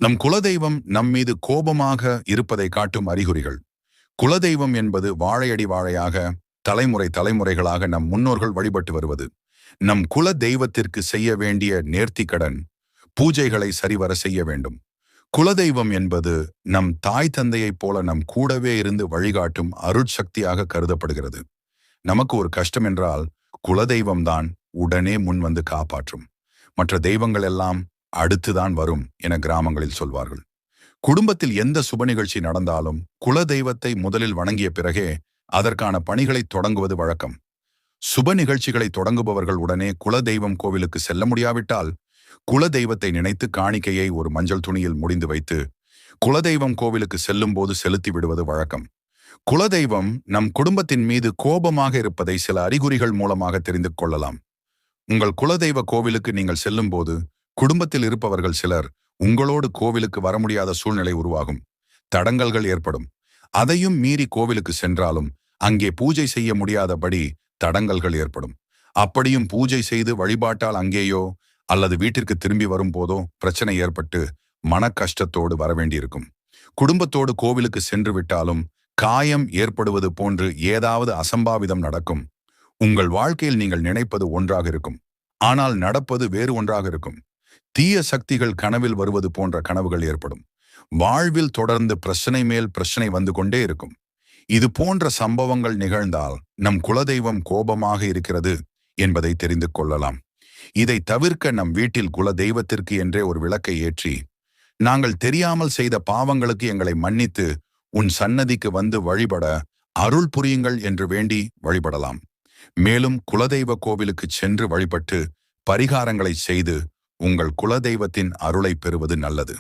நம் குலதெய்வம் நம்மீது கோபமாக இருப்பதை காட்டும் அறிகுறிகள். குலதெய்வம் என்பது வாழையடி வாழையாக, தலைமுறை தலைமுறைகளாக நம் முன்னோர்கள் வழிபட்டு வருவது. நம் குல தெய்வத்திற்கு செய்ய வேண்டிய நேர்த்திக்கடன், பூஜைகளை சரிவர செய்ய வேண்டும். குலதெய்வம் என்பது நம் தாய் தந்தையைப் போல நம் கூடவே இருந்து வழிகாட்டும் அருட்சக்தியாக கருதப்படுகிறது. நமக்கு ஒரு கஷ்டம் என்றால் குலதெய்வம்தான் உடனே முன் வந்து காப்பாற்றும். மற்ற தெய்வங்கள் எல்லாம் அடுத்துதான் வரும் என கிராமங்களில் சொல்வார்கள். குடும்பத்தில் எந்த சுப நிகழ்ச்சி நடந்தாலும் குல தெய்வத்தை முதலில் வணங்கிய பிறகே அதற்கான பணிகளை தொடங்குவது வழக்கம். சுப நிகழ்ச்சிகளை தொடங்குபவர்கள் உடனே குல தெய்வம் கோவிலுக்கு செல்ல முடியாவிட்டால் குல தெய்வத்தை நினைத்து காணிக்கையை ஒரு மஞ்சள் துணியில் முடிந்து வைத்து குலதெய்வம் கோவிலுக்கு செல்லும் போது செலுத்தி விடுவது வழக்கம். குலதெய்வம் நம் குடும்பத்தின் மீது கோபமாக இருப்பதை சில அறிகுறிகள் மூலமாக தெரிந்து கொள்ளலாம். உங்கள் குலதெய்வ கோவிலுக்கு நீங்கள் செல்லும் போது குடும்பத்தில் இருப்பவர்கள் சிலர் உங்களோடு கோவிலுக்கு வர முடியாத சூழ்நிலை உருவாகும். தடங்கல்கள் ஏற்படும். அதையும் மீறி கோவிலுக்கு சென்றாலும் அங்கே பூஜை செய்ய முடியாதபடி தடங்கல்கள் ஏற்படும். அப்படியும் பூஜை செய்து வழிபாட்டால் அங்கேயோ அல்லது வீட்டிற்கு திரும்பி வரும் போதோ பிரச்சனை ஏற்பட்டு மன கஷ்டத்தோடு வரவேண்டியிருக்கும். குடும்பத்தோடு கோவிலுக்கு சென்று விட்டாலும் காயம் ஏற்படுவது போன்று ஏதாவது அசம்பாவிதம் நடக்கும். உங்கள் வாழ்க்கையில் நீங்கள் நினைப்பது ஒன்றாக இருக்கும், ஆனால் நடப்பது வேறு ஒன்றாக இருக்கும். தீய சக்திகள் கனவில் வருவது போன்ற கனவுகள் ஏற்படும். வாழ்வில் தொடர்ந்து பிரச்சனை மேல் பிரச்சனை வந்து கொண்டே இருக்கும். இது போன்ற சம்பவங்கள் நிகழ்ந்தால் நம் குலதெய்வம் கோபமாக இருக்கிறது என்பதை தெரிந்து கொள்ளலாம். இதை தவிர்க்க நம் வீட்டில் குல தெய்வத்திற்கு என்றே ஒரு விளக்கை ஏற்றி, நாங்கள் தெரியாமல் செய்த பாவங்களுக்கு எங்களை மன்னித்து உன் சன்னதிக்கு வந்து வழிபட அருள் புரியுங்கள் என்று வேண்டி வழிபடலாம். மேலும் குலதெய்வ கோவிலுக்கு சென்று வழிபட்டு பரிகாரங்களை செய்து உங்கள் குலதெய்வத்தின் அருளை பெறுவது நல்லது.